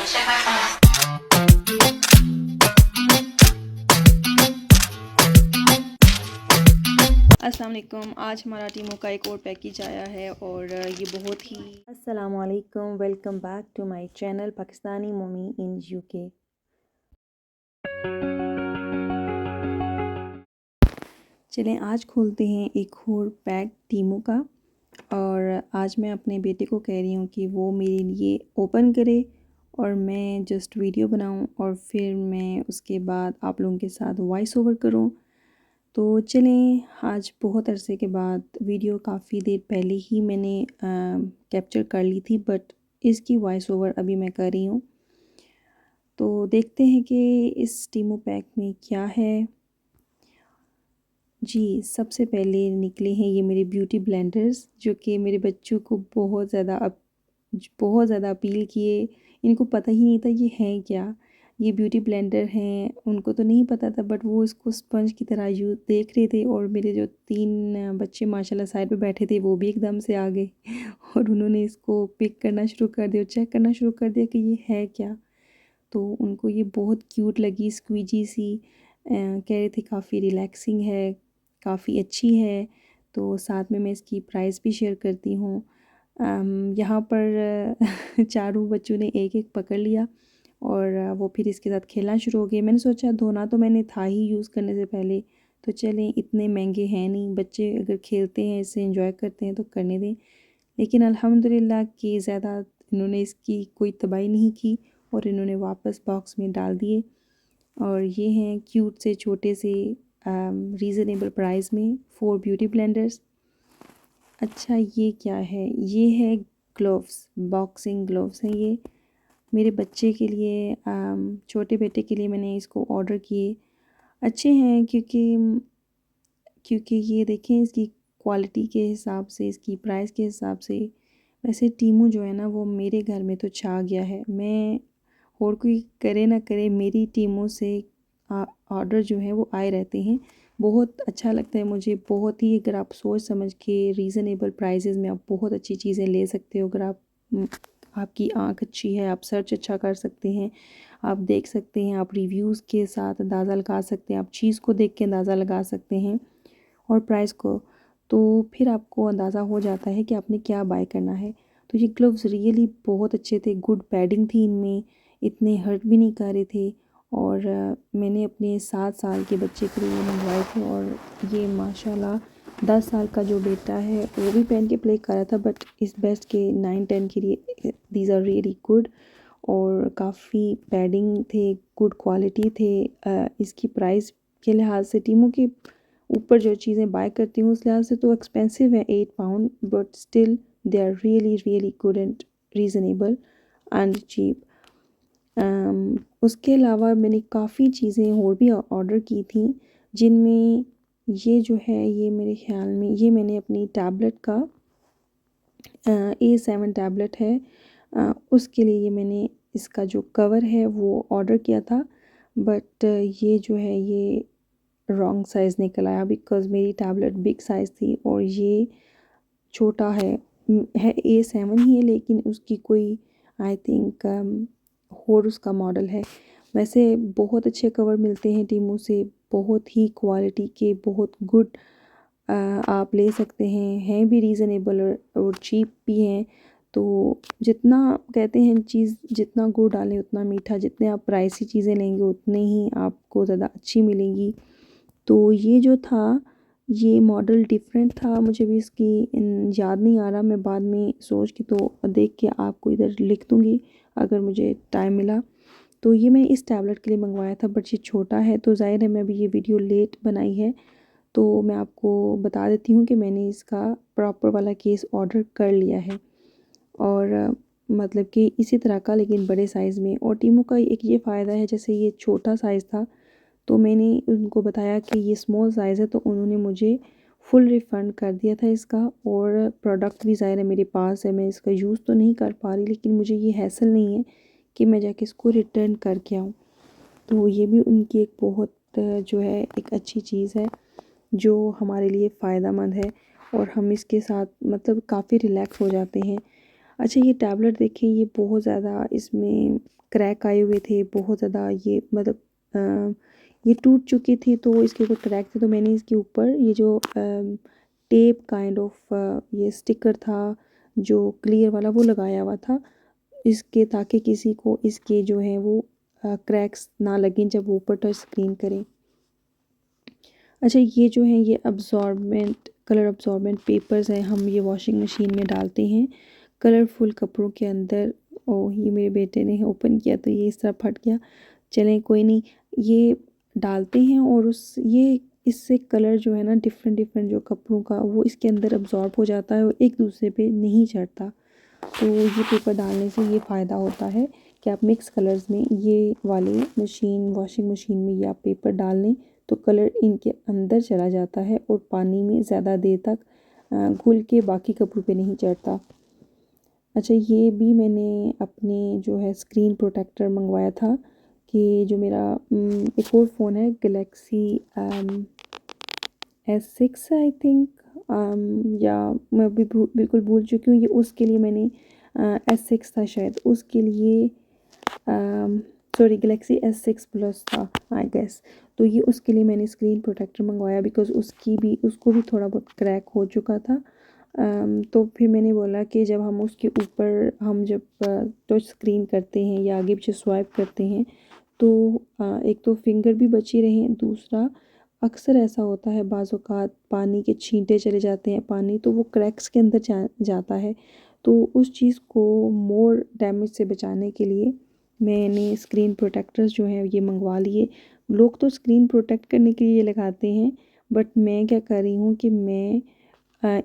अस्सलाम वालेकुम। आज हमारा टीमों का एक और पैकेज आया है और ये बहुत ही अस्सलाम वालेकुम। Welcome back to my channel Pakistani mummy in UK. चलें आज खोलते हैं एक और पैक टीमों का। और आज मैं अपने बेटे को कह रही हूँ कि वो मेरे लिए ओपन करे और मैं जस्ट वीडियो बनाऊँ और फिर मैं उसके बाद आप लोगों के साथ वॉइस ओवर करूँ। तो चलें आज बहुत अरसे के बाद वीडियो काफ़ी देर पहले ही मैंने कैप्चर कर ली थी, बट इसकी वॉइस ओवर अभी मैं कर रही हूँ। तो देखते हैं कि इस टीमो पैक में क्या है। जी, सबसे पहले निकले हैं ये मेरे ब्यूटी ब्लेंडर्स, जो कि मेरे बच्चों को बहुत ज़्यादा अपील किए। इनको पता ही नहीं था ये हैं क्या, ये ब्यूटी ब्लेंडर हैं। उनको तो नहीं पता था, बट वो इसको स्पंज की तरह यूज़ देख रहे थे। और मेरे जो 3 बच्चे माशाल्लाह साइड पे बैठे थे वो भी एकदम से आ गए और उन्होंने इसको पिक करना शुरू कर दिया और चेक करना शुरू कर दिया कि ये है क्या। तो उनको ये बहुत क्यूट लगी, स्क्वीजी सी। कह रहे थे काफ़ी रिलैक्सिंग है, काफ़ी अच्छी है। तो साथ में मैं इसकी प्राइस भी शेयर करती हूँ। यहाँ पर चारों बच्चों ने एक एक पकड़ लिया और वो फिर इसके साथ खेलना शुरू हो गए। मैंने सोचा धोना तो मैंने था ही यूज़ करने से पहले, तो चलें इतने महंगे हैं नहीं, बच्चे अगर खेलते हैं इससे एंजॉय करते हैं तो करने दें। लेकिन अल्हम्दुलिल्लाह कि ज़्यादा इन्होंने इसकी कोई तबाही नहीं की और इन्होंने वापस बॉक्स में डाल दिए। और ये हैं क्यूट से छोटे से रीज़नेबल प्राइस में 4 ब्यूटी ब्लेंडर्स। अच्छा ये क्या है, ये है ग्लव्स, बॉक्सिंग ग्लव्स हैं ये मेरे बच्चे के लिए। छोटे बेटे के लिए मैंने इसको ऑर्डर किए। अच्छे हैं क्योंकि ये देखें इसकी क्वालिटी के हिसाब से, इसकी प्राइस के हिसाब से। वैसे टीमू जो है ना वो मेरे घर में तो छा गया है। मैं और कोई करे ना करे, मेरी टीमों से ऑर्डर जो है वो आए रहते हैं। बहुत अच्छा लगता है मुझे, बहुत ही। अगर आप सोच समझ के रीज़नेबल प्राइसेस में आप बहुत अच्छी चीज़ें ले सकते हो। अगर आपकी आँख अच्छी है, आप सर्च अच्छा कर सकते हैं, आप देख सकते हैं, आप रिव्यूज़ के साथ अंदाज़ा लगा सकते हैं, आप चीज़ को देख के अंदाज़ा लगा सकते हैं और प्राइस को, तो फिर आपको अंदाज़ा हो जाता है कि आपने क्या बाय करना है। तो ये ग्लव्स रियली बहुत अच्छे थे, गुड पैडिंग थी इनमें, इतने हर्ट भी नहीं कर रहे थे। और मैंने अपने 7 साल के बच्चे के लिए मंगवाए थे और ये माशाल्लाह 10 साल का जो बेटा है वो भी पहन के प्ले कर रहा था। बट इस बेस्ट के 9-10 के लिए दीज आर रियली गुड और काफ़ी पैडिंग थे, गुड क्वालिटी थे। इसकी प्राइस के लिहाज से टीमों के ऊपर जो चीज़ें बाय करती हूँ उस लिहाज से तो एक्सपेंसिव है 8 pound, but still they are really good and reasonable and cheap. उसके अलावा मैंने काफ़ी चीज़ें और भी ऑर्डर की थी, जिनमें ये जो है ये मेरे ख़्याल में ये मैंने अपनी टैबलेट का A7 टैबलेट है, उसके लिए ये मैंने इसका जो कवर है वो ऑर्डर किया था। बट ये जो है ये रॉन्ग साइज़ निकल आया, बिकॉज़ मेरी टैबलेट बिग साइज़ थी और ये छोटा है A7 ही है, लेकिन उसकी कोई आई थिंक और उसका मॉडल है। वैसे बहुत अच्छे कवर मिलते हैं टीमू से, बहुत ही क्वालिटी के, बहुत गुड। आप ले सकते हैं भी रीज़नेबल और चीप भी हैं। तो जितना कहते हैं चीज़ जितना गुड़ डालें उतना मीठा, जितने आप प्राइसी चीज़ें लेंगे उतने ही आपको ज़्यादा अच्छी मिलेंगी। तो ये जो था ये मॉडल डिफरेंट था, मुझे भी इसकी याद नहीं आ रहा। मैं बाद में सोच के तो देख के आपको इधर लिख दूँगी अगर मुझे टाइम मिला। तो ये मैंने इस टैबलेट के लिए मंगवाया था, बट ये छोटा है तो ज़ाहिर है मैं अभी ये वीडियो लेट बनाई है। तो मैं आपको बता देती हूँ कि मैंने इसका प्रॉपर वाला केस ऑर्डर कर लिया है और मतलब कि इसी तरह का लेकिन बड़े साइज़ में। और टीमू का एक ये फ़ायदा है, जैसे ये छोटा साइज़ था तो मैंने उनको बताया कि ये स्मॉल साइज़ है, तो उन्होंने मुझे फुल रिफ़ंड कर दिया था इसका। और प्रोडक्ट भी ज़ाहिर है मेरे पास है, मैं इसका यूज़ तो नहीं कर पा रही, लेकिन मुझे ये हैसल नहीं है कि मैं जाके इसको रिटर्न करके आऊँ। तो ये भी उनकी एक बहुत जो है एक अच्छी चीज़ है जो हमारे लिए फ़ायदा मंद है और हम इसके साथ मतलब काफ़ी रिलैक्स हो जाते हैं। अच्छा ये टैबलेट देखिए, ये बहुत ज़्यादा इसमें क्रैक आए हुए थे, बहुत ज़्यादा ये मतलब ये टूट चुकी थी, तो इसके ऊपर क्रैक थे, तो मैंने इसके ऊपर ये जो टेप काइंड ऑफ ये स्टिकर था जो क्लियर वाला, वो लगाया हुआ था इसके, ताकि किसी को इसके जो है वो क्रैक्स ना लगें जब वो ऊपर टच स्क्रीन करें। अच्छा ये जो है ये अब्जॉर्बेंट, कलर अब्जॉर्बेंट पेपर्स हैं, हम ये वॉशिंग मशीन में डालते हैं कलरफुल कपड़ों के अंदर। ओह ये मेरे बेटे ने ओपन किया तो ये इस तरह फट गया। चलें कोई नहीं, ये डालते हैं और उस ये इससे कलर जो है ना डिफरेंट डिफरेंट जो कपड़ों का वो इसके अंदर अब्जॉर्ब हो जाता है और एक दूसरे पे नहीं चढ़ता। तो ये पेपर डालने से ये फ़ायदा होता है कि आप मिक्स कलर्स में ये वाले मशीन, वॉशिंग मशीन में ये आप पेपर डाल लें तो कलर इनके अंदर चला जाता है और पानी में ज़्यादा देर तक घुल के बाकी कपड़ों पे नहीं चढ़ता। अच्छा ये भी मैंने अपने जो है स्क्रीन प्रोटेक्टर मंगवाया था कि जो मेरा एक और फ़ोन है गैलेक्सी S6 आई थिंक, या मैं भी बिल्कुल भूल चुकी हूँ, ये उसके लिए मैंने S6 था शायद, उसके लिए सॉरी गैलेक्सी S6 प्लस था आई गेस। तो ये उसके लिए मैंने स्क्रीन प्रोटेक्टर मंगवाया बिकॉज़ उसको भी थोड़ा बहुत क्रैक हो चुका था। तो फिर मैंने बोला कि जब हम उसके ऊपर हम जब टच स्क्रीन करते हैं या आगे पीछे स्वाइप करते हैं तो एक तो फिंगर भी बची रहें, दूसरा अक्सर ऐसा होता है बाज़ औक़ात पानी के छींटे चले जाते हैं, पानी तो वो क्रैक्स के अंदर जाता है। तो उस चीज़ को मोर डैमेज से बचाने के लिए मैंने स्क्रीन प्रोटेक्टर्स जो हैं ये मंगवा लिए। लोग तो स्क्रीन प्रोटेक्ट करने के लिए ये लगाते हैं, बट मैं क्या कर रही हूँ कि मैं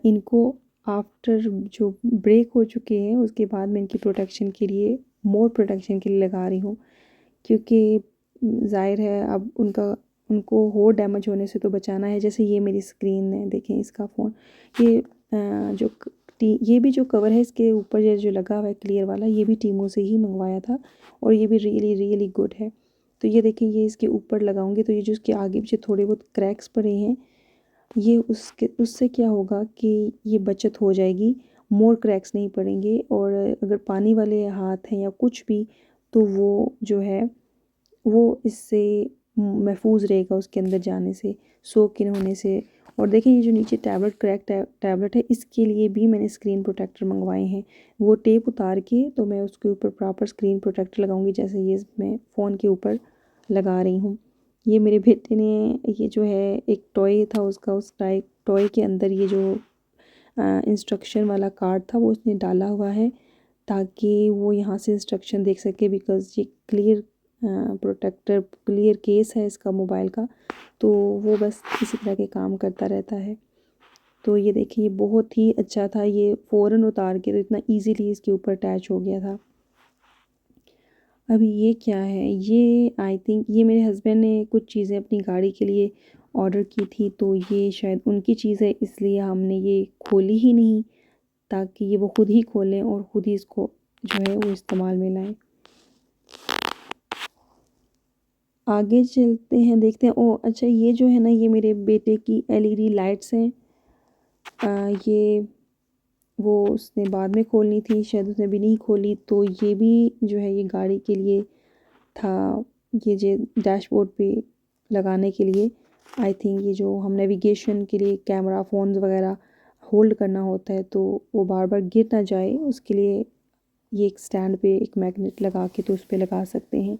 इनको आफ्टर जो ब्रेक हो चुके हैं उसके बाद मैं इनकी प्रोटेक्शन के लिए, मोर प्रोटेक्शन के लिए लगा रही हूँ, क्योंकि ज़ाहिर है अब उनको और डैमेज होने से तो बचाना है। जैसे ये मेरी स्क्रीन है, देखें इसका फ़ोन, ये जो ये भी जो कवर है इसके ऊपर ये जो लगा हुआ है क्लियर वाला, ये भी टीमो से ही मंगवाया था और ये भी रियली रियली गुड है। तो ये देखें, ये इसके ऊपर लगाऊंगी तो ये जो इसके आगे पीछे थोड़े बहुत क्रैक्स पड़े हैं, ये उससे क्या होगा कि ये बचत हो जाएगी, मोर क्रैक्स नहीं पड़ेंगे। और अगर पानी वाले हाथ हैं या कुछ भी, तो वो जो है वो इससे महफूज रहेगा उसके अंदर जाने से, सोक इन होने से। और देखिए ये जो नीचे टैबलेट क्रैक टैबलेट है, इसके लिए भी मैंने स्क्रीन प्रोटेक्टर मंगवाए हैं। वो टेप उतार के तो मैं उसके ऊपर प्रॉपर स्क्रीन प्रोटेक्टर लगाऊंगी, जैसे ये मैं फ़ोन के ऊपर लगा रही हूँ। ये मेरे बेटे ने, ये जो है एक टॉय था उसका, उस टॉय के अंदर ये जो इंस्ट्रक्शन वाला कार्ड था वो उसने डाला हुआ है ताकि वो यहाँ से इंस्ट्रक्शन देख सके, बिकॉज़ ये क्लियर प्रोटेक्टर क्लियर केस है इसका मोबाइल का, तो वो बस इसी तरह के काम करता रहता है। तो ये देखिए, ये बहुत ही अच्छा था, ये फ़ौरन उतार के तो इतना इजीली इसके ऊपर अटैच हो गया था। अभी ये क्या है, ये आई थिंक ये मेरे हस्बैंड ने कुछ चीज़ें अपनी गाड़ी के लिए ऑर्डर की थी, तो ये शायद उनकी चीज़ है, इसलिए हमने ये खोली ही नहीं, ताकि ये वो खुद ही खोलें और ख़ुद ही इसको जो है वो इस्तेमाल में लाएं। आगे चलते हैं, देखते हैं। ओह अच्छा, ये जो है ना, ये मेरे बेटे की एलईडी लाइट्स हैं। ये वो उसने बाद में खोलनी थी, शायद उसने भी नहीं खोली, तो ये भी जो है ये गाड़ी के लिए था, ये जो डैशबोर्ड पे लगाने के लिए। आई थिंक ये जो हम नेविगेशन के लिए कैमरा फ़ोन्स वगैरह होल्ड करना होता है तो वो बार बार गिर ना जाए, उसके लिए ये एक स्टैंड पे एक मैग्नेट लगा के तो उस पर लगा सकते हैं।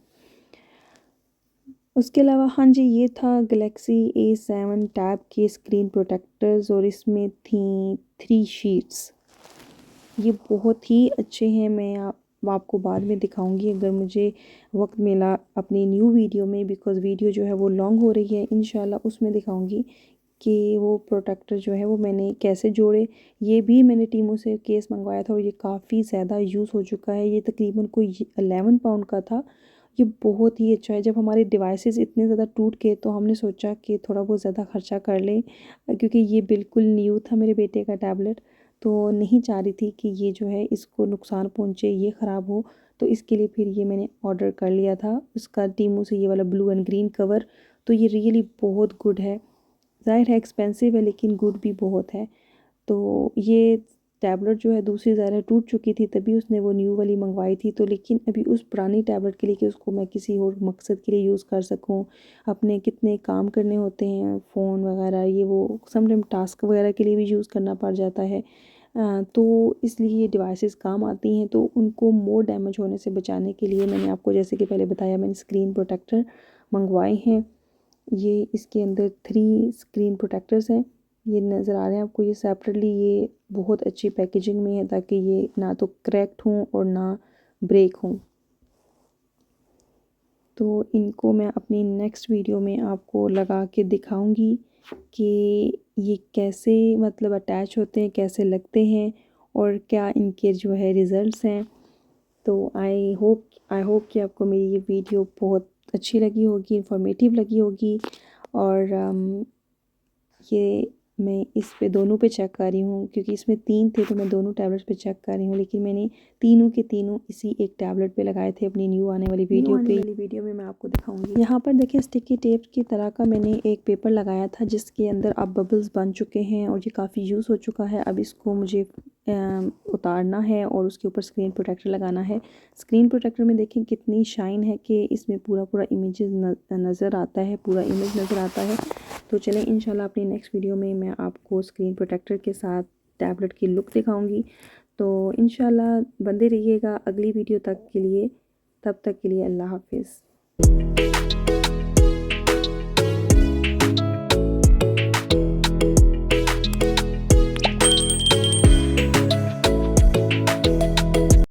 उसके अलावा हाँ जी, ये था गैलेक्सी A7 टैब के स्क्रीन प्रोटेक्टर्स और इसमें थी 3 शीट्स। ये बहुत ही अच्छे हैं, मैं आपको बाद में दिखाऊंगी अगर मुझे वक्त मिला अपनी न्यू वीडियो में, बिकॉज़ वीडियो जो है वो लॉन्ग हो रही है। इंशाल्लाह उसमें दिखाऊंगी कि वो प्रोटेक्टर जो है वो मैंने कैसे जोड़े। ये भी मैंने टीमों से केस मंगवाया था और ये काफ़ी ज़्यादा यूज़ हो चुका है। ये तकरीबन कोई 11 पाउंड का था। ये बहुत ही अच्छा है। जब हमारे डिवाइसेस इतने ज़्यादा टूट गए तो हमने सोचा कि थोड़ा बहुत ज़्यादा ख़र्चा कर लें, क्योंकि ये बिल्कुल न्यू था मेरे बेटे का टैबलेट, तो नहीं चाह रही थी कि ये जो है इसको नुकसान पहुँचे, ये ख़राब हो। तो इसके लिए फिर ये मैंने ऑर्डर कर लिया था उसका टीमों से, ये वाला ब्लू एंड ग्रीन कवर। तो ये रियली बहुत गुड है, ज़ाहिर है एक्सपेंसिव है लेकिन गुड भी बहुत है। तो ये टैबलेट जो है दूसरी ज़रा टूट चुकी थी, तभी उसने वो न्यू वाली मंगवाई थी। तो लेकिन अभी उस पुरानी टैबलेट के लिए कि उसको मैं किसी और मकसद के लिए यूज़ कर सकूं, अपने कितने काम करने होते हैं, फ़ोन वगैरह ये वो, समटाइम टास्क वगैरह के लिए भी यूज़ करना पड़ जाता है। तो इसलिए ये डिवाइसेस काम आती हैं। तो उनको मोर डैमेज होने से बचाने के लिए मैंने आपको जैसे कि पहले बताया, मैंने स्क्रीन प्रोटेक्टर मंगवाए हैं। ये इसके अंदर 3 स्क्रीन प्रोटेक्टर्स हैं, ये नज़र आ रहे हैं आपको, ये सेपरेटली, ये बहुत अच्छी पैकेजिंग में है ताकि ये ना तो क्रैक्ड हों और ना ब्रेक हों। तो इनको मैं अपनी नेक्स्ट वीडियो में आपको लगा के दिखाऊंगी कि ये कैसे मतलब अटैच होते हैं, कैसे लगते हैं और क्या इनके जो है रिज़ल्ट्स हैं। तो आई होप कि आपको मेरी ये वीडियो बहुत अच्छी लगी होगी, इंफॉर्मेटिव लगी होगी। और ये मैं इस पे दोनों पे चेक कर रही हूँ क्योंकि इसमें 3 थे, तो मैं दोनों टैबलेट्स पे चेक कर रही हूँ, लेकिन मैंने तीनों के तीनों इसी एक टैबलेट पे लगाए थे अपनी न्यू आने वाली वीडियो में मैं आपको दिखाऊंगी। यहाँ पर देखिए स्टिकी टेप की तरह का मैंने एक पेपर लगाया था जिसके अंदर अब बबल्स बन चुके हैं और ये काफ़ी यूज़ हो चुका है। अब इसको मुझे उतारना है और उसके ऊपर स्क्रीन प्रोटेक्टर लगाना है। स्क्रीन प्रोटेक्टर में देखें कितनी शाइन है कि इसमें पूरा इमेजेस नज़र आता है, पूरा इमेज नज़र आता है। तो चलें इंशाल्लाह अपनी नेक्स्ट वीडियो में मैं आपको स्क्रीन प्रोटेक्टर के साथ टैबलेट की लुक दिखाऊंगी। तो इंशाल्लाह बंदे रहिएगा अगली वीडियो तक के लिए। तब तक के लिए अल्लाह हाफिज़।